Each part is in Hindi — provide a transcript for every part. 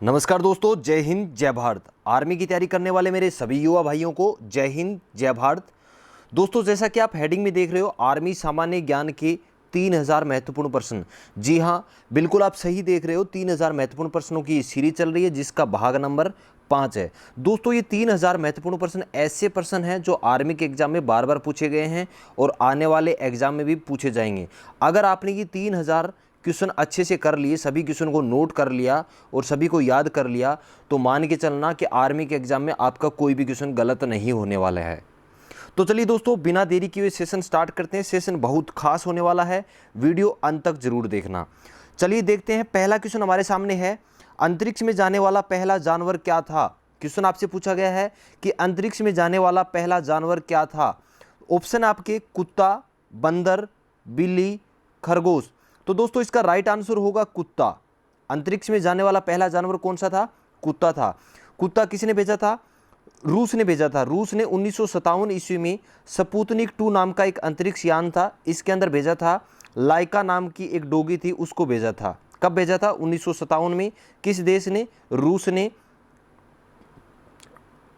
नमस्कार दोस्तों, जय हिंद जय भारत। आर्मी की तैयारी करने वाले मेरे सभी युवा भाइयों को जय हिंद जय भारत। दोस्तों, जैसा कि आप हेडिंग में देख रहे हो, आर्मी सामान्य ज्ञान के 3000 महत्वपूर्ण प्रश्न। जी हाँ, बिल्कुल आप सही देख रहे हो। 3000 महत्वपूर्ण प्रश्नों की सीरीज चल रही है जिसका भाग नंबर 5 है। दोस्तों, ये 3000 महत्वपूर्ण प्रश्न ऐसे प्रश्न हैं जो आर्मी के एग्जाम में बार बार पूछे गए हैं और आने वाले एग्जाम में भी पूछे जाएंगे। अगर आपने ये 3000 क्वेश्चन अच्छे से कर लिए, सभी क्वेश्चन को नोट कर लिया और सभी को याद कर लिया, तो मान के चलना कि आर्मी के एग्जाम में आपका कोई भी क्वेश्चन गलत नहीं होने वाला है। तो चलिए दोस्तों, बिना देरी किए सेशन स्टार्ट करते हैं। सेशन बहुत खास होने वाला है, वीडियो अंत तक जरूर देखना। चलिए देखते हैं, पहला क्वेश्चन हमारे सामने है, अंतरिक्ष में जाने वाला पहला जानवर क्या था। क्वेश्चन आपसे पूछा गया है कि अंतरिक्ष में जाने वाला पहला जानवर क्या था। ऑप्शन आपके कुत्ता, बंदर, बिल्ली, खरगोश। तो दोस्तों, इसका राइट आंसर होगा कुत्ता। अंतरिक्ष में जाने वाला पहला जानवर कौन सा था? कुत्ता था। कुत्ता किसने भेजा था? रूस ने भेजा था। रूस ने 1957 ईस्वी में स्पुतनिक 2 नाम का एक अंतरिक्ष यान था, इसके अंदर भेजा था। लाइका नाम की एक डोगी थी, उसको भेजा था। कब भेजा था? 1957 में। किस देश ने? रूस ने।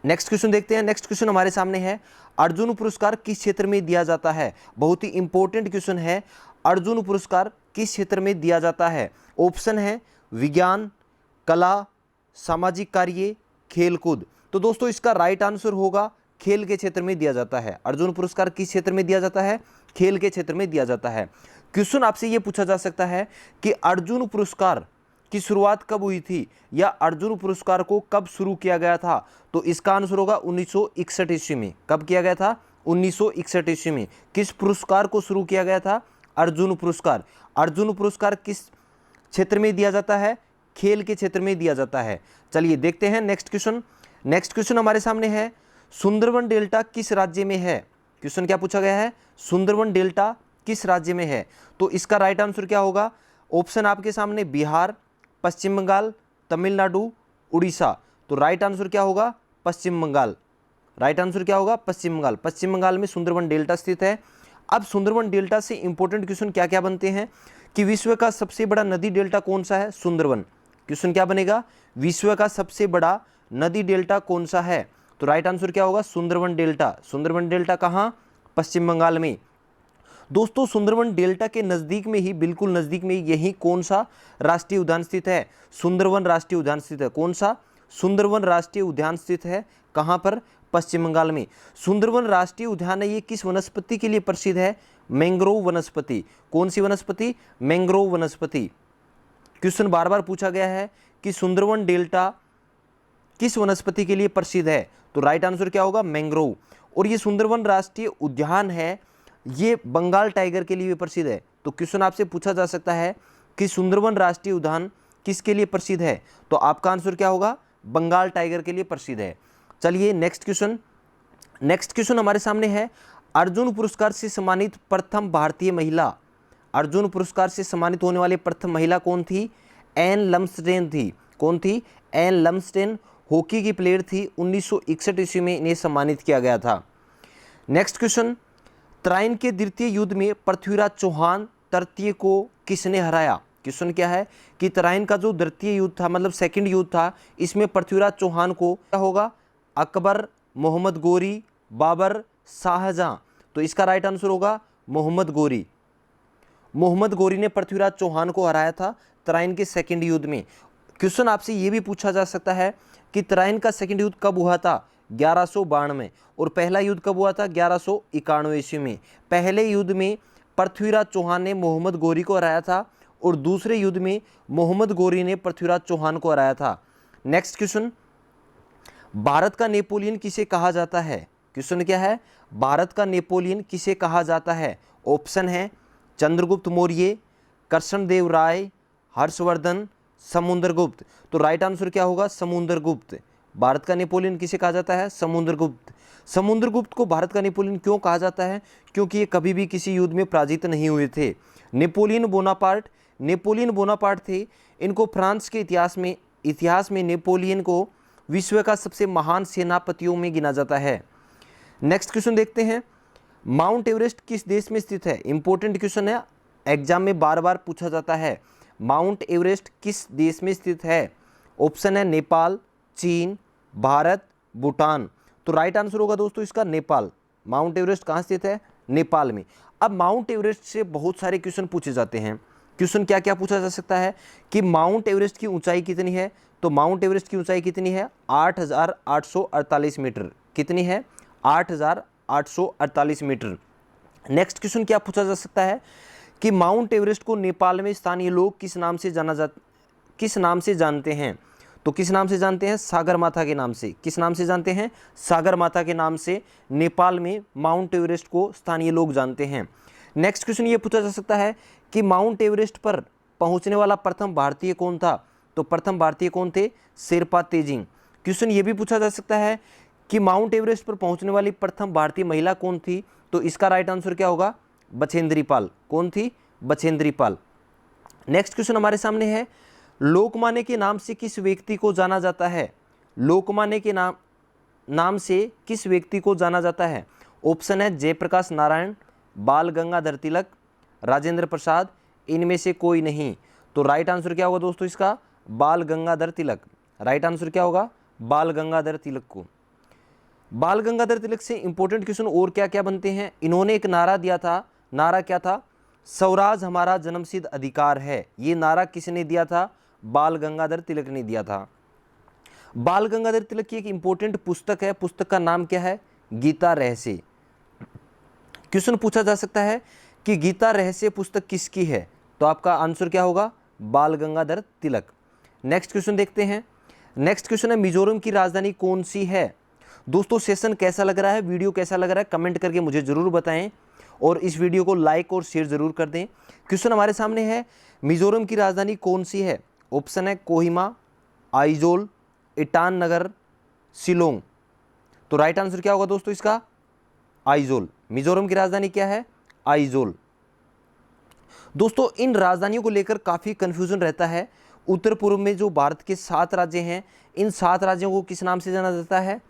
नेक्स्ट क्वेश्चन देखते हैं। नेक्स्ट क्वेश्चन हमारे सामने है, अर्जुन पुरस्कार किस क्षेत्र में दिया जाता है। बहुत ही इंपॉर्टेंट क्वेश्चन है। अर्जुन पुरस्कार किस क्षेत्र में दिया जाता है? ऑप्शन है विज्ञान, कला, सामाजिक कार्य, खेलकूद। तो दोस्तों, इसका राइट आंसर होगा खेल के क्षेत्र में दिया जाता है। अर्जुन पुरस्कार किस क्षेत्र में दिया जाता है? खेल के क्षेत्र में दिया जाता है। क्वेश्चन आपसे यह पूछा जा सकता है कि अर्जुन पुरस्कार की शुरुआत कब हुई थी या अर्जुन पुरस्कार को कब शुरू किया गया था। तो इसका आंसर होगा 1961 ईस्वी में। कब किया गया था? 1961 ईस्वी में। किस पुरस्कार को शुरू किया गया था? अर्जुन पुरस्कार। अर्जुन पुरस्कार किस क्षेत्र में दिया जाता है? खेल के क्षेत्र में दिया जाता है। चलिए देखते हैं नेक्स्ट क्वेश्चन। नेक्स्ट क्वेश्चन हमारे सामने है, सुंदरवन डेल्टा किस राज्य में है। क्वेश्चन क्या पूछा गया है? सुंदरवन डेल्टा किस राज्य में है। तो इसका राइट आंसर क्या होगा? ऑप्शन आपके सामने बिहार, पश्चिम बंगाल, तमिलनाडु, उड़ीसा। तो राइट आंसर क्या होगा? पश्चिम बंगाल। राइट आंसर क्या होगा? पश्चिम बंगाल। पश्चिम बंगाल में सुंदरवन डेल्टा स्थित है। अब सुंदरवन डेल्टा से इंपॉर्टेंट क्वेश्चन क्या क्या बनते हैं कि विश्व का सबसे बड़ा नदी डेल्टा कौन सा है? सुंदरवन। क्वेश्चन क्या बनेगा? विश्व का सबसे बड़ा नदी डेल्टा कौन सा है? तो राइट आंसर क्या होगा? सुंदरवन डेल्टा। सुंदरवन डेल्टा कहाँ? पश्चिम बंगाल में। दोस्तों, सुंदरवन डेल्टा के नज़दीक में ही, बिल्कुल नज़दीक में यही कौन सा राष्ट्रीय उद्यान स्थित है? सुंदरवन राष्ट्रीय उद्यान स्थित है। कौन सा? सुंदरवन राष्ट्रीय उद्यान स्थित है। कहाँ पर? पश्चिम बंगाल में। सुंदरवन राष्ट्रीय उद्यान है, ये किस वनस्पति के लिए प्रसिद्ध है? मैंग्रोव वनस्पति। कौन सी वनस्पति? मैंग्रोव वनस्पति। क्वेश्चन बार बार पूछा गया है कि सुंदरवन डेल्टा किस वनस्पति के लिए प्रसिद्ध है। तो राइट आंसर क्या होगा? मैंग्रोव। और ये सुंदरवन राष्ट्रीय उद्यान है, ये बंगाल टाइगर के लिए भी प्रसिद्ध है। तो क्वेश्चन आपसे पूछा जा सकता है कि सुंदरवन राष्ट्रीय उद्यान किसके लिए प्रसिद्ध है। तो आपका आंसर क्या होगा? बंगाल टाइगर के लिए प्रसिद्ध है। चलिए नेक्स्ट क्वेश्चन। नेक्स्ट क्वेश्चन हमारे सामने है, अर्जुन पुरस्कार से सम्मानित प्रथम भारतीय महिला। अर्जुन पुरस्कार से सम्मानित होने वाली प्रथम महिला कौन थी? एन लम्सडेन थी। कौन थी? एन लम्सडेन हॉकी की प्लेयर थी। 1961 ईस्वी में इन्हें सम्मानित किया गया था। नेक्स्ट क्वेश्चन, तराइन के द्वितीय युद्ध में पृथ्वीराज चौहान तृतीय को किसने हराया। क्वेश्चन क्या है कि तराइन का जो द्वितीय युद्ध था, मतलब सेकंड युद्ध था, इसमें पृथ्वीराज चौहान को क्या होगा? अकबर, मोहम्मद गोरी, बाबर, शाहजहां। तो इसका राइट आंसर होगा मोहम्मद गोरी। मोहम्मद गोरी ने पृथ्वीराज चौहान को हराया था तराइन के सेकंड युद्ध में। क्वेश्चन आपसे यह भी पूछा जा सकता है कि तराइन का सेकंड युद्ध कब हुआ था? 1192 में। और पहला युद्ध कब हुआ था? 1191 ईस्वी में। पहले युद्ध में पृथ्वीराज चौहान ने मोहम्मद गोरी को हराया था और दूसरे युद्ध में मोहम्मद गोरी ने पृथ्वीराज चौहान को हराया था। नेक्स्ट क्वेश्चन, भारत का नेपोलियन किसे कहा जाता है। क्वेश्चन क्या है? भारत का नेपोलियन किसे कहा जाता है? ऑप्शन है चंद्रगुप्त मौर्य, कृष्णदेव राय, हर्षवर्धन, समुद्रगुप्त। तो राइट आंसर क्या होगा? समुद्रगुप्त। भारत का नेपोलियन किसे कहा जाता है? समुद्रगुप्त। समुद्रगुप्त को भारत का नेपोलियन क्यों कहा जाता है? क्योंकि ये कभी भी किसी युद्ध में पराजित नहीं हुए थे। नेपोलियन बोनापार्ट थे। इनको फ्रांस के इतिहास में नेपोलियन को विश्व का सबसे महान सेनापतियों में गिना जाता है। नेक्स्ट क्वेश्चन देखते हैं, माउंट एवरेस्ट किस देश में स्थित है। इंपॉर्टेंट क्वेश्चन है, एग्जाम में बार बार पूछा जाता है। माउंट एवरेस्ट किस देश में स्थित है? ऑप्शन है नेपाल, चीन, भारत, भूटान। तो राइट आंसर होगा दोस्तों इसका नेपाल। माउंट एवरेस्ट कहाँ स्थित है? नेपाल में। अब माउंट एवरेस्ट से बहुत सारे क्वेश्चन पूछे जाते हैं। क्वेश्चन क्या क्या पूछा जा सकता है कि माउंट एवरेस्ट की ऊंचाई कितनी है? तो माउंट एवरेस्ट की ऊंचाई कितनी है? 8,848 मीटर। कितनी है? 8,848 मीटर। नेक्स्ट क्वेश्चन क्या पूछा जा सकता है कि माउंट एवरेस्ट को नेपाल में स्थानीय लोग किस नाम से जानते हैं? तो किस नाम से जानते हैं? सागर माता के नाम से। किस नाम से जानते हैं? सागर माता के नाम से नेपाल में माउंट एवरेस्ट को स्थानीय लोग जानते हैं। नेक्स्ट क्वेश्चन ये पूछा जा सकता है कि माउंट एवरेस्ट पर पहुंचने वाला प्रथम भारतीय कौन था? तो प्रथम भारतीय कौन थे? शेरपा तेजिंग। क्वेश्चन ये भी पूछा जा सकता है कि माउंट एवरेस्ट पर पहुंचने वाली प्रथम भारतीय महिला कौन थी? तो इसका राइट आंसर क्या होगा? बछेंद्री पाल। कौन थी? बछेंद्री पाल। नेक्स्ट क्वेश्चन हमारे सामने है, लोकमान्य के नाम से किस व्यक्ति को जाना जाता है? लोकमान्य के नाम से किस व्यक्ति को जाना जाता है? ऑप्शन है जयप्रकाश नारायण, बाल गंगाधर तिलक, राजेंद्र प्रसाद, इनमें से कोई नहीं। तो राइट आंसर क्या होगा दोस्तों इसका? बाल गंगाधर तिलक। राइट आंसर क्या होगा? बाल गंगाधर तिलक को। बाल गंगाधर तिलक से इंपॉर्टेंट क्वेश्चन और क्या क्या बनते हैं? इन्होंने एक नारा दिया था। नारा क्या था? स्वराज हमारा जन्मसिद्ध अधिकार है। ये नारा किसने दिया था? बाल गंगाधर तिलक ने दिया था। बाल गंगाधर तिलक की एक इंपॉर्टेंट पुस्तक है। पुस्तक का नाम क्या है? गीता रहस्य। क्वेश्चन पूछा जा सकता है कि गीता रहस्य पुस्तक किसकी है? तो आपका आंसर क्या होगा? बाल गंगाधर तिलक। नेक्स्ट क्वेश्चन देखते हैं। नेक्स्ट क्वेश्चन है, मिजोरम की राजधानी कौन सी है? दोस्तों सेशन कैसा लग रहा है, वीडियो कैसा लग रहा है, कमेंट करके मुझे जरूर बताएं और इस वीडियो को लाइक और शेयर जरूर कर दें। क्वेश्चन हमारे सामने है, मिजोरम की राजधानी कौन सी है? ऑप्शन है कोहिमा, आइजोल, ईटानगर, शिलोंग। तो राइट आंसर क्या होगा दोस्तों इसका? आइजोल। मिजोरम की राजधानी क्या है? आइजोल। दोस्तों इन राजधानियों को लेकर काफ़ी कन्फ्यूजन रहता है। उत्तर पूर्व में जो भारत के 7 राज्य हैं, इन 7 राज्यों को किस नाम से जाना जाता है?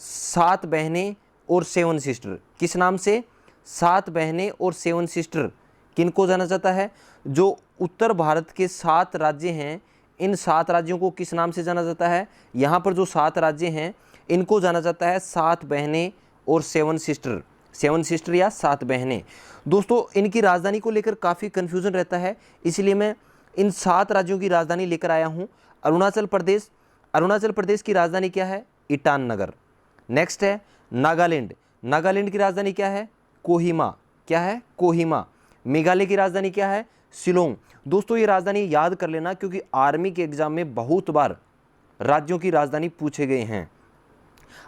7 बहनें और 7 सिस्टर। किस नाम से? 7 बहनें और 7 सिस्टर। किनको जाना जाता है? जो उत्तर भारत के 7 राज्य हैं, इन 7 राज्यों को किस नाम से जाना जाता है? यहाँ पर जो 7 राज्य हैं इनको जाना जाता है 7 बहनें और 7 सिस्टर। 7 सिस्टर या 7 बहनें। दोस्तों इनकी राजधानी को लेकर काफ़ी कन्फ्यूजन रहता है, इसलिए मैं इन 7 राज्यों की राजधानी लेकर आया हूँ। अरुणाचल प्रदेश। अरुणाचल प्रदेश की राजधानी क्या है? ईटानगर। नेक्स्ट है नागालैंड। नागालैंड की राजधानी क्या है? कोहिमा। क्या है? कोहिमा। मेघालय की राजधानी क्या है? शिलोंग। दोस्तों ये राजधानी याद कर लेना क्योंकि आर्मी के एग्जाम में बहुत बार राज्यों की राजधानी पूछे गए हैं।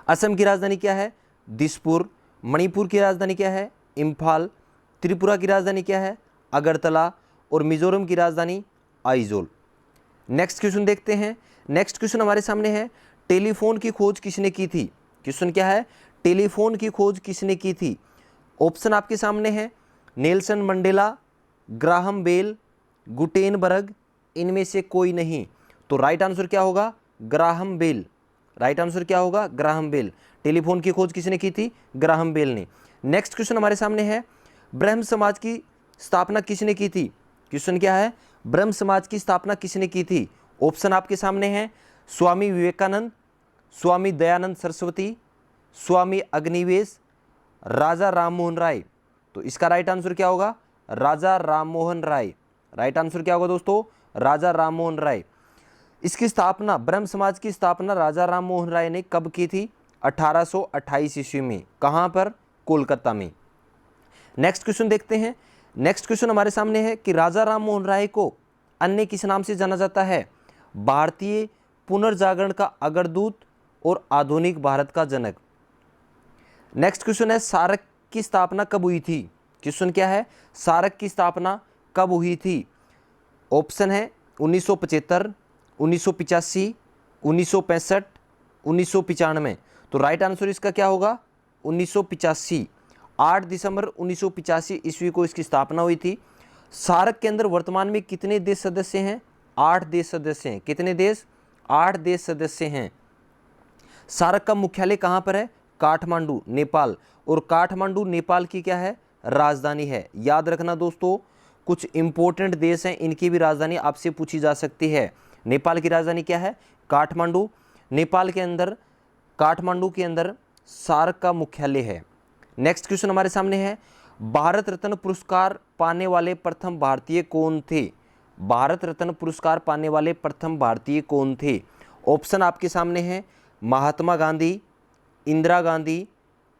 असम की राजधानी क्या है? दिसपुर। मणिपुर की राजधानी क्या है? इम्फाल। त्रिपुरा की राजधानी क्या है? अगरतला। और मिजोरम की राजधानी आइजोल। नेक्स्ट क्वेश्चन देखते हैं। नेक्स्ट क्वेश्चन हमारे सामने है, टेलीफोन की खोज किसने की थी? क्वेश्चन क्या है? टेलीफोन की खोज किसने की थी? ऑप्शन आपके सामने है, Nelson Mandela, Graham Bell, Gutenberg, इनमें से कोई नहीं। तो राइट आंसर क्या होगा? Graham bell. राइट आंसर क्या होगा? Graham bell. टेलीफोन की खोज किसने की थी? ग्राहम बेल ने। नेक्स्ट क्वेश्चन हमारे सामने है, ब्रह्म समाज की स्थापना किसने की थी? क्वेश्चन क्या है? ब्रह्म समाज की स्थापना किसने की थी? ऑप्शन आपके सामने है, स्वामी विवेकानंद, स्वामी दयानंद सरस्वती, स्वामी अग्निवेश, राजा राममोहन राय। तो इसका राइट आंसर क्या होगा? राजा राममोहन राय। राइट आंसर क्या होगा दोस्तों? राजा राममोहन राय। इसकी स्थापना, ब्रह्म समाज की स्थापना राजा राममोहन राय ने कब की थी? 1828 ईस्वी में। कहाँ पर? कोलकाता में। नेक्स्ट क्वेश्चन देखते हैं। नेक्स्ट क्वेश्चन हमारे सामने है कि राजा राममोहन राय को अन्य किस नाम से जाना जाता है? भारतीय पुनर्जागरण का अग्रदूत और आधुनिक भारत का जनक। नेक्स्ट क्वेश्चन है, सार्क की स्थापना कब हुई थी? क्वेश्चन क्या है? सार्क की स्थापना कब हुई थी? ऑप्शन है 1975, 1985, 1965, 1995। तो राइट आंसर इसका क्या होगा? 1985। 8 दिसंबर 1985 ईस्वी को इसकी स्थापना हुई थी। सार्क के अंदर वर्तमान में कितने देश सदस्य हैं? 8 देश सदस्य हैं। कितने देश? 8 देश सदस्य हैं। सार्क का मुख्यालय कहाँ पर है? काठमांडू, नेपाल। और काठमांडू नेपाल की क्या है? राजधानी है। याद रखना दोस्तों, कुछ इंपॉर्टेंट देश हैं, इनकी भी राजधानी आपसे पूछी जा सकती है। नेपाल की राजधानी क्या है? काठमांडू। नेपाल के अंदर काठमांडू के अंदर सार्क का मुख्यालय है। नेक्स्ट क्वेश्चन हमारे सामने है, भारत रत्न पुरस्कार पाने वाले प्रथम भारतीय कौन थे? भारत रत्न पुरस्कार पाने वाले प्रथम भारतीय कौन थे? ऑप्शन आपके सामने है, महात्मा गांधी, इंदिरा गांधी,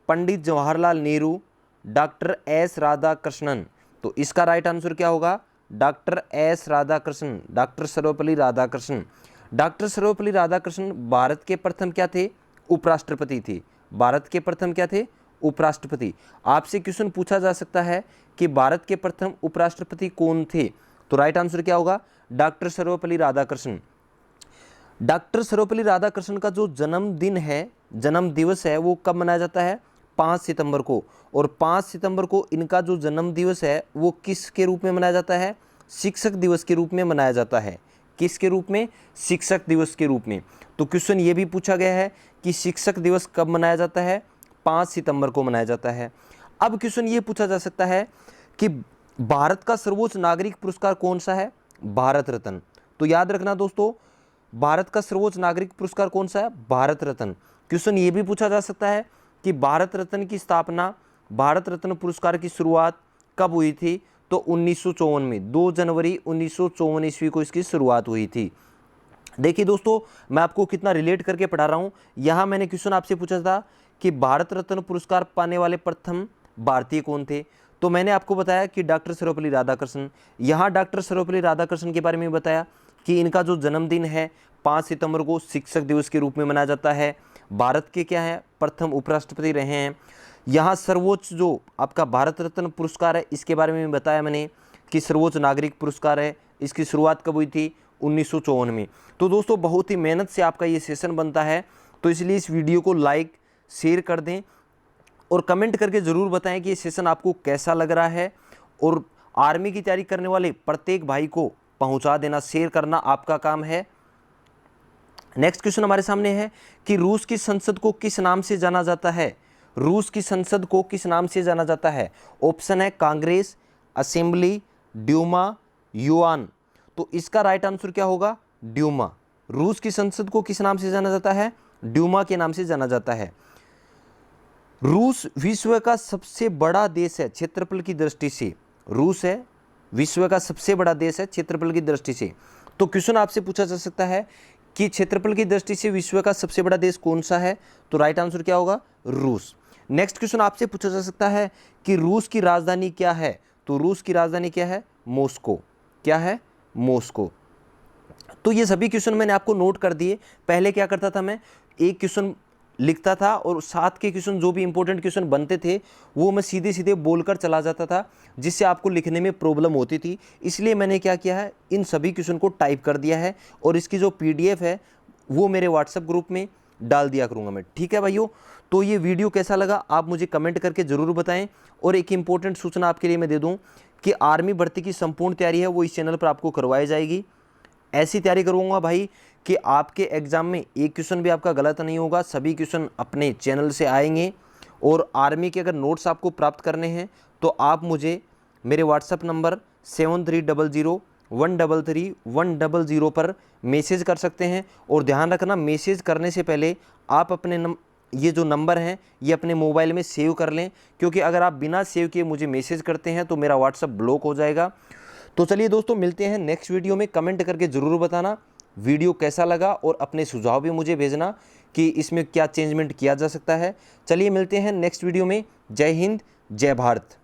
पंडित जवाहरलाल नेहरू, डॉक्टर एस राधाकृष्णन। तो इसका राइट आंसर क्या होगा? Doctor S Radhakrishnan, doctor Sarvepalli Radhakrishnan. Doctor Sarvepalli Radhakrishnan Bharat के प्रथम क्या थे? उपराष्ट्रपति थे। भारत के प्रथम क्या थे? उपराष्ट्रपति। आपसे क्वेश्चन पूछा जा सकता है कि भारत के प्रथम उपराष्ट्रपति कौन थे? तो राइट आंसर क्या होगा? डॉक्टर सर्वपल्ली राधाकृष्णन। डॉक्टर सर्वपल्ली राधाकृष्णन का जो जन्मदिन है, जन्म दिवस है, वो कब मनाया जाता है? 5 सितंबर को। और 5 सितंबर को इनका जो जन्म दिवस है वो किस के रूप में मनाया जाता है? शिक्षक दिवस के रूप में मनाया जाता है। किस के रूप में? शिक्षक दिवस के रूप में। तो क्वेश्चन ये भी पूछा गया है कि शिक्षक दिवस कब मनाया जाता है? 5 सितंबर को मनाया जाता है। अब क्वेश्चन ये पूछा जा सकता है कि भारत का सर्वोच्च नागरिक पुरस्कार कौन सा है? भारत रत्न। तो याद रखना दोस्तों, भारत का सर्वोच्च नागरिक पुरस्कार कौन सा है? भारत रत्न। क्वेश्चन ये भी पूछा जा सकता है कि भारत रत्न की स्थापना, भारत रत्न पुरस्कार की शुरुआत कब हुई थी? तो 1954 में, 2 जनवरी 1954 ईस्वी को इसकी शुरुआत हुई थी। देखिए दोस्तों, मैं आपको कितना रिलेट करके पढ़ा रहा हूँ। यहाँ मैंने क्वेश्चन आपसे पूछा था कि भारत रत्न पुरस्कार पाने वाले प्रथम भारतीय कौन थे? तो मैंने आपको बताया कि डॉक्टर सर्वपल्ली राधाकृष्णन। यहाँ डॉक्टर सर्वपल्ली राधाकृष्णन के बारे में बताया कि इनका जो जन्मदिन है 5 सितंबर को शिक्षक दिवस के रूप में मनाया जाता है। भारत के क्या है? प्रथम उपराष्ट्रपति रहे हैं। यहाँ सर्वोच्च जो आपका भारत रत्न पुरस्कार है, इसके बारे में बताया मैंने कि सर्वोच्च नागरिक पुरस्कार है, इसकी शुरुआत कब हुई थी? 1954 में। तो दोस्तों, बहुत ही मेहनत से आपका ये सेशन बनता है, तो इसलिए इस वीडियो को लाइक शेयर कर दें और कमेंट करके ज़रूर बताएं कि ये सेशन आपको कैसा लग रहा है। और आर्मी की तैयारी करने वाले प्रत्येक भाई को पहुंचा देना, शेयर करना आपका काम है। नेक्स्ट क्वेश्चन हमारे सामने है कि रूस की संसद को किस नाम से जाना जाता है? रूस की संसद को किस नाम से जाना जाता है? ऑप्शन है कांग्रेस, असेंबली, ड्यूमा, युआन। तो इसका राइट आंसर क्या होगा? ड्यूमा। रूस की संसद को किस नाम से जाना जाता है? ड्यूमा के नाम से जाना जाता है। रूस विश्व का सबसे बड़ा देश है क्षेत्रफल की दृष्टि से। रूस है विश्व का सबसे बड़ा देश है क्षेत्रफल की दृष्टि से। तो क्वेश्चन आपसे पूछा जा सकता है कि क्षेत्रफल की दृष्टि से विश्व का सबसे बड़ा देश कौन सा है? तो राइट आंसर क्या होगा? रूस। नेक्स्ट क्वेश्चन आपसे पूछा जा सकता है कि रूस की राजधानी क्या है? तो रूस की राजधानी क्या है? मॉस्को। क्या है? मॉस्को। तो ये सभी क्वेश्चन मैंने आपको नोट कर दिए। पहले क्या करता था, मैं एक क्वेश्चन लिखता था और साथ के क्वेश्चन जो भी इंपॉर्टेंट क्वेश्चन बनते थे वो मैं सीधे सीधे बोलकर चला जाता था, जिससे आपको लिखने में प्रॉब्लम होती थी। इसलिए मैंने क्या किया है, इन सभी क्वेश्चन को टाइप कर दिया है और इसकी जो PDF है वो मेरे व्हाट्सएप ग्रुप में डाल दिया करूँगा मैं। ठीक है भाइयों, तो ये वीडियो कैसा लगा आप मुझे कमेंट करके ज़रूर बताएं। और एक इंपॉर्टेंट सूचना आपके लिए मैं दे दूँ कि आर्मी भर्ती की संपूर्ण तैयारी है वो इस चैनल पर आपको करवाई जाएगी। ऐसी तैयारी करवाऊंगा भाई कि आपके एग्ज़ाम में एक क्वेश्चन भी आपका गलत नहीं होगा, सभी क्वेश्चन अपने चैनल से आएंगे। और आर्मी के अगर नोट्स आपको प्राप्त करने हैं तो आप मुझे मेरे व्हाट्सएप नंबर 7300133100 पर मैसेज कर सकते हैं। और ध्यान रखना, मैसेज करने से पहले आप अपने ये जो नंबर हैं ये अपने मोबाइल में सेव कर लें, क्योंकि अगर आप बिना सेव किए मुझे मैसेज करते हैं तो मेरा व्हाट्सएप ब्लॉक हो जाएगा। तो चलिए दोस्तों, मिलते हैं नेक्स्ट वीडियो में। कमेंट करके ज़रूर बताना वीडियो कैसा लगा और अपने सुझाव भी मुझे भेजना कि इसमें क्या चेंजमेंट किया जा सकता है। चलिए मिलते हैं नेक्स्ट वीडियो में। जय हिंद, जय भारत।